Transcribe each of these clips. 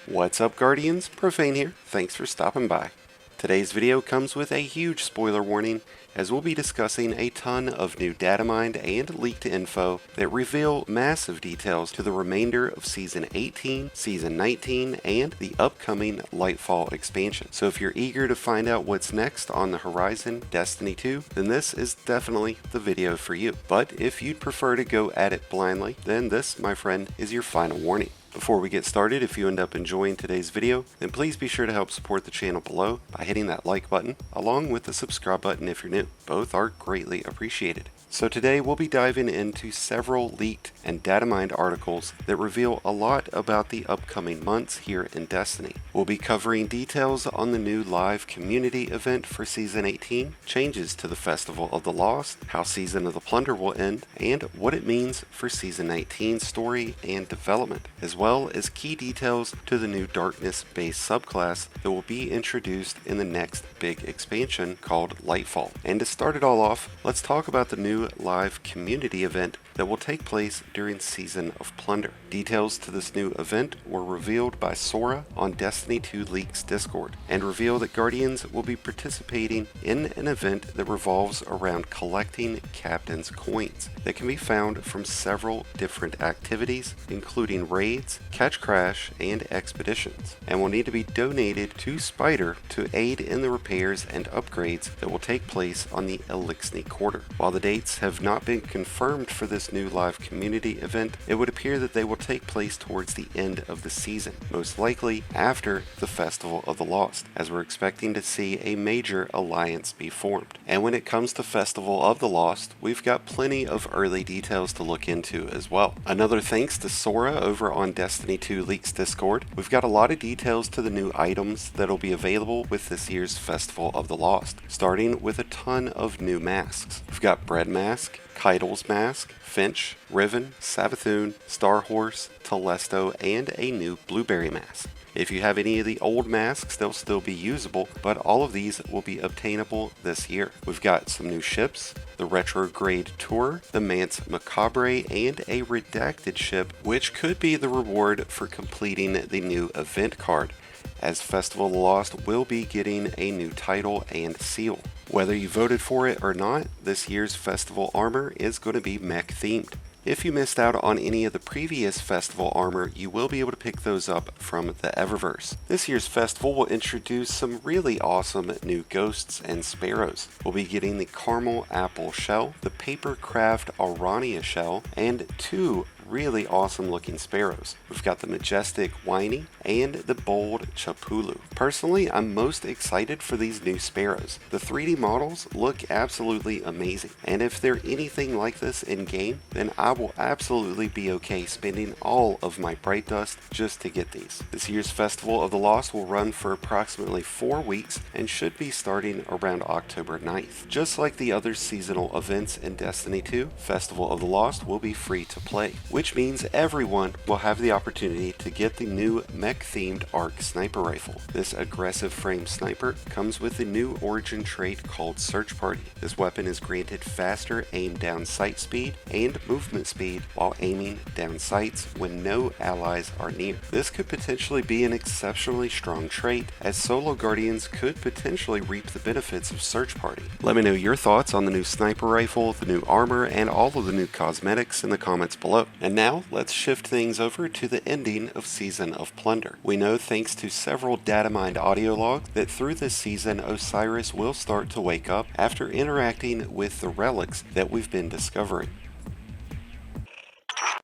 What's up, Guardians? Profane here. Thanks for stopping by. Today's video comes with a huge spoiler warning, as we'll be discussing a ton of new datamined and leaked info that reveal massive details to the remainder of Season 18, Season 19, and the upcoming Lightfall expansion. So if you're eager to find out what's next on the horizon, Destiny 2, then this is definitely the video for you. But if you'd prefer to go at it blindly, then this, my friend, is your final warning. Before we get started, if you end up enjoying today's video, then please be sure to help support the channel below by hitting that like button, along with the subscribe button if you're new. Both are greatly appreciated. So today we'll be diving into several leaked and data-mined articles that reveal a lot about the upcoming months here in Destiny. We'll be covering details on the new live community event for Season 18, changes to the Festival of the Lost, how Season of the Plunder will end, and what it means for Season 19 story and development, as well as key details to the new Darkness-based subclass that will be introduced in the next big expansion called Lightfall. And to start it all off, let's talk about the new live community event that will take place during Season of Plunder. Details to this new event were revealed by Sora on Destiny 2 Leaks Discord, and reveal that Guardians will be participating in an event that revolves around collecting Captain's coins that can be found from several different activities, including raids, catch crash, and expeditions, and will need to be donated to Spider to aid in the repairs and upgrades that will take place on the Elixni Quarter. While the dates have not been confirmed for this new live community event, it would appear that they will take place towards the end of the season, most likely after the Festival of the Lost, as we're expecting to see a major alliance be formed. And when it comes to Festival of the Lost, we've got plenty of early details to look into as well. Another thanks to Sora over on Destiny 2 Leaks Discord, we've got a lot of details to the new items that'll be available with this year's Festival of the Lost, starting with a ton of new masks. We've got Bread Mask, Keitel's Mask, Finch, Riven, Savathun, Starhorse, Telesto, and a new Blueberry Mask. If you have any of the old masks, they'll still be usable, but all of these will be obtainable this year. We've got some new ships, the Retrograde Tour, the Manse Macabre, and a redacted ship, which could be the reward for completing the new event card, as Festival of the Lost will be getting a new title and seal. Whether you voted for it or not, this year's festival armor is going to be mech themed. If you missed out on any of the previous festival armor, you will be able to pick those up from the Eververse. This year's festival will introduce some really awesome new ghosts and sparrows. We'll be getting the Caramel Apple Shell, the Papercraft Arania Shell, and two really awesome looking sparrows. We've got the majestic Whiny and the bold Chapulu. Personally, I'm most excited for these new sparrows. The 3D models look absolutely amazing, and if they're anything like this in game, then I will absolutely be okay spending all of my bright dust just to get these. This year's Festival of the Lost will run for approximately 4 weeks and should be starting around October 9th. Just like the other seasonal events in Destiny 2, Festival of the Lost will be free to play, which means everyone will have the opportunity to get the new mech-themed ARC sniper rifle. This aggressive frame sniper comes with the new origin trait called Search Party. This weapon is granted faster aim down sight speed and movement speed while aiming down sights when no allies are near. This could potentially be an exceptionally strong trait, as solo Guardians could potentially reap the benefits of Search Party. Let me know your thoughts on the new sniper rifle, the new armor, and all of the new cosmetics in the comments below. And now, let's shift things over to the ending of Season of Plunder. We know, thanks to several data-mined audio logs, that through this season, Osiris will start to wake up after interacting with the relics that we've been discovering.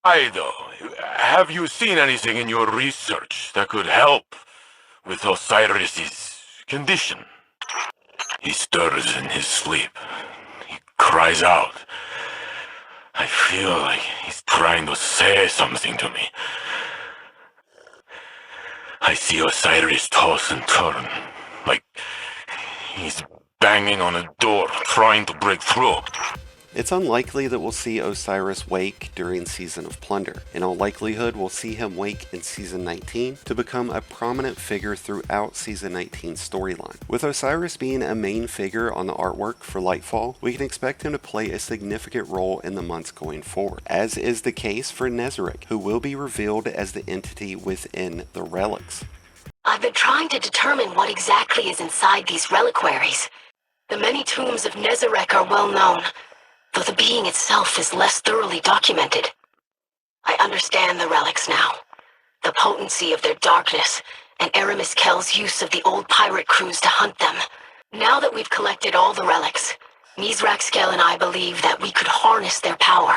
Ido, have you seen anything in your research that could help with Osiris's condition? He stirs in his sleep. He cries out. I feel like he's trying to say something to me. I see Osiris toss and turn, like he's banging on a door, trying to break through. It's unlikely that we'll see Osiris wake during Season of Plunder. In all likelihood, we'll see him wake in Season 19 to become a prominent figure throughout Season 19's storyline. With Osiris being a main figure on the artwork for Lightfall, we can expect him to play a significant role in the months going forward, as is the case for Nezarec, who will be revealed as the entity within the relics. I've been trying to determine what exactly is inside these reliquaries. The many tombs of Nezarec are well known, though the being itself is less thoroughly documented. I understand the relics now, the potency of their darkness, and Aramis Kell's use of the old pirate crews to hunt them. Now that we've collected all the relics, Mizraxkel and I believe that we could harness their power.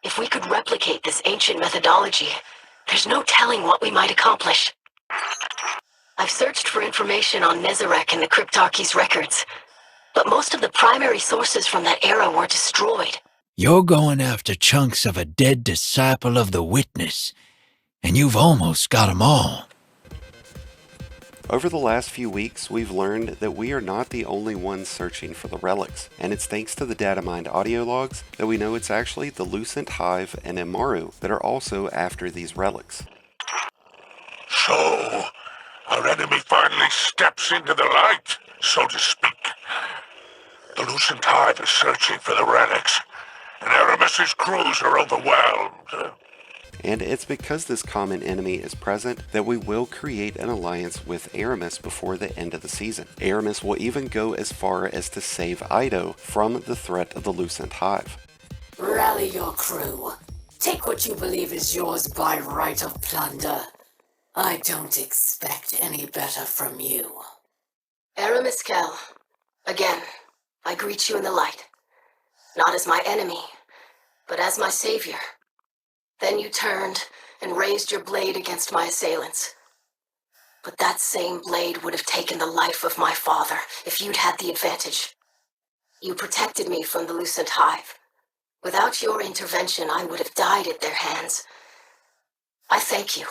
If we could replicate this ancient methodology, there's no telling what we might accomplish. I've searched for information on Nezarec in the Cryptarchy's records, but most of the primary sources from that era were destroyed. You're going after chunks of a dead disciple of the Witness, and you've almost got 'em all. Over the last few weeks, we've learned that we are not the only ones searching for the relics, and it's thanks to the Datamined audio logs that we know it's actually the Lucent Hive and Amaru that are also after these relics. So, our enemy finally steps into the light, so to speak. The Lucent Hive is searching for the relics, and Aramis's crews are overwhelmed. And it's because this common enemy is present that we will create an alliance with Aramis before the end of the season. Aramis will even go as far as to save Ido from the threat of the Lucent Hive. Rally your crew. Take what you believe is yours by right of plunder. I don't expect any better from you. Aramis Kell, again, I greet you in the light. Not as my enemy, but as my savior. Then you turned and raised your blade against my assailants. But that same blade would have taken the life of my father if you'd had the advantage. You protected me from the Lucent Hive. Without your intervention, I would have died at their hands. I thank you.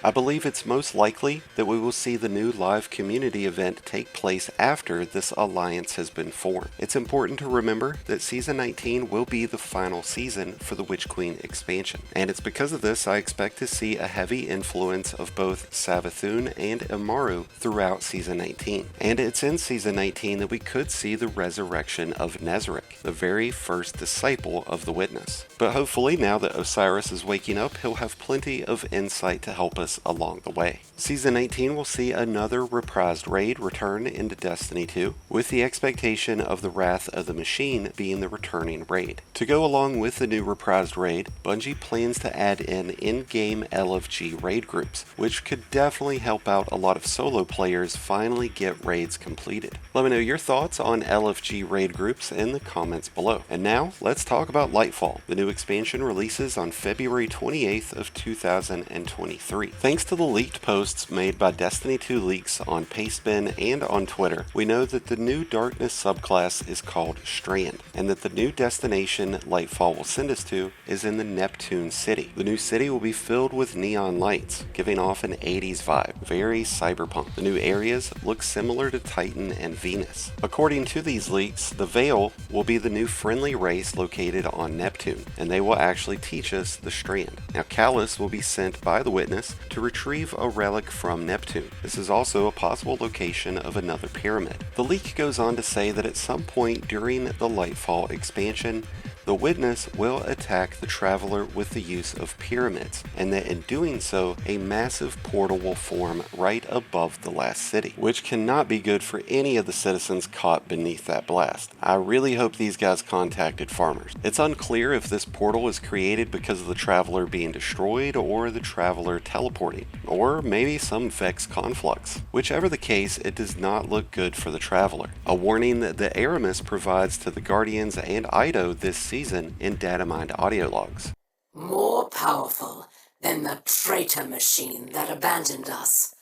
I believe it's most likely that we will see the new live community event take place after this alliance has been formed. It's important to remember that Season 19 will be the final season for the Witch Queen expansion, and it's because of this I expect to see a heavy influence of both Savathun and Amaru throughout Season 19. And it's in Season 19 that we could see the resurrection of Nezarec, the very first disciple of the Witness. But hopefully now that Osiris is waking up, he'll have plenty of insight to help us along the way. Season 19 will see another reprised raid return into Destiny 2, with the expectation of the Wrath of the Machine being the returning raid. To go along with the new reprised raid, Bungie plans to add in-game LFG raid groups, which could definitely help out a lot of solo players finally get raids completed. Let me know your thoughts on LFG raid groups in the comments below. And now, let's talk about Lightfall. The new expansion releases on February 28th of 2023. Thanks to the leaked posts made by Destiny 2 Leaks on PSPN and on Twitter, we know that the new Darkness subclass is called Strand, and that the new destination Lightfall will send us to is in the Neptune City. The new city will be filled with neon lights, giving off an 80s vibe, very cyberpunk. The new areas look similar to Titan and Venus. According to these leaks, the Veil will be the new friendly race located on Neptune, and they will actually teach us the Strand. Now, Callus will be sent by the Witness to retrieve a relic from Neptune. This is also a possible location of another pyramid. The leak goes on to say that at some point during the Lightfall expansion, the Witness will attack the Traveler with the use of pyramids, and that in doing so, a massive portal will form right above the last city, which cannot be good for any of the citizens caught beneath that blast. I really hope these guys contacted farmers. It's unclear if this portal is created because of the Traveler being destroyed or the Traveler teleporting, or maybe some Vex conflux. Whichever the case, it does not look good for the Traveler. A warning that Aramis provides to the Guardians and Ido this season in Datamined audio logs. More powerful than the traitor machine that abandoned us,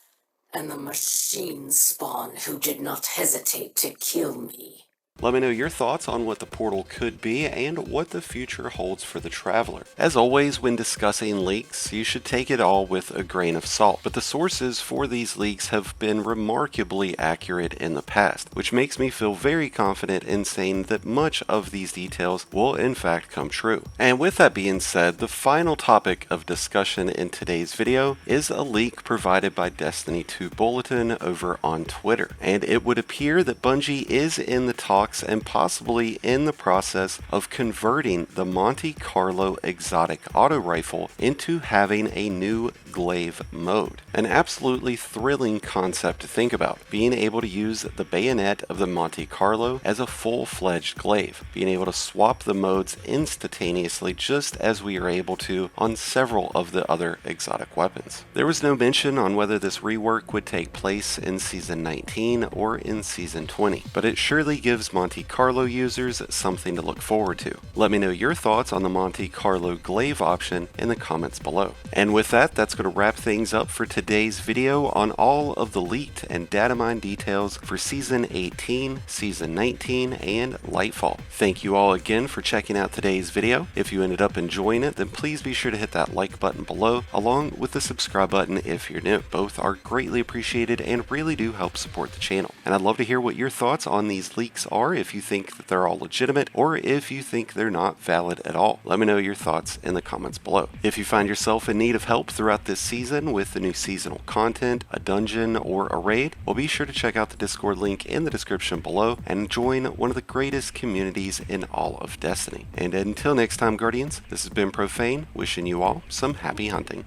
and the machine spawn who did not hesitate to kill me. Let me know your thoughts on what the portal could be and what the future holds for the Traveler. As always, when discussing leaks, you should take it all with a grain of salt, but the sources for these leaks have been remarkably accurate in the past, which makes me feel very confident in saying that much of these details will in fact come true. And with that being said, the final topic of discussion in today's video is a leak provided by Destiny 2 Bulletin over on Twitter, and it would appear that Bungie is in the talks and possibly in the process of converting the Monte Carlo exotic auto rifle into having a new glaive mode. An absolutely thrilling concept to think about, being able to use the bayonet of the Monte Carlo as a full-fledged glaive, being able to swap the modes instantaneously just as we are able to on several of the other exotic weapons. There was no mention on whether this rework would take place in Season 19 or in Season 20, but it surely gives Monte Carlo users something to look forward to. Let me know your thoughts on the Monte Carlo glaive option in the comments below. And with that, that's going to wrap things up for today's video on all of the leaked and datamined details for Season 18, Season 19, and Lightfall. Thank you all again for checking out today's video. If you ended up enjoying it, then please be sure to hit that like button below, along with the subscribe button if you're new. Both are greatly appreciated and really do help support the channel. And I'd love to hear what your thoughts on these leaks are, if you think that they're all legitimate, or if you think they're not valid at all. Let me know your thoughts in the comments below. If you find yourself in need of help throughout this season with the new seasonal content, a dungeon, or a raid, well, be sure to check out the Discord link in the description below and join one of the greatest communities in all of Destiny. And until next time, Guardians, this has been Profane, wishing you all some happy hunting.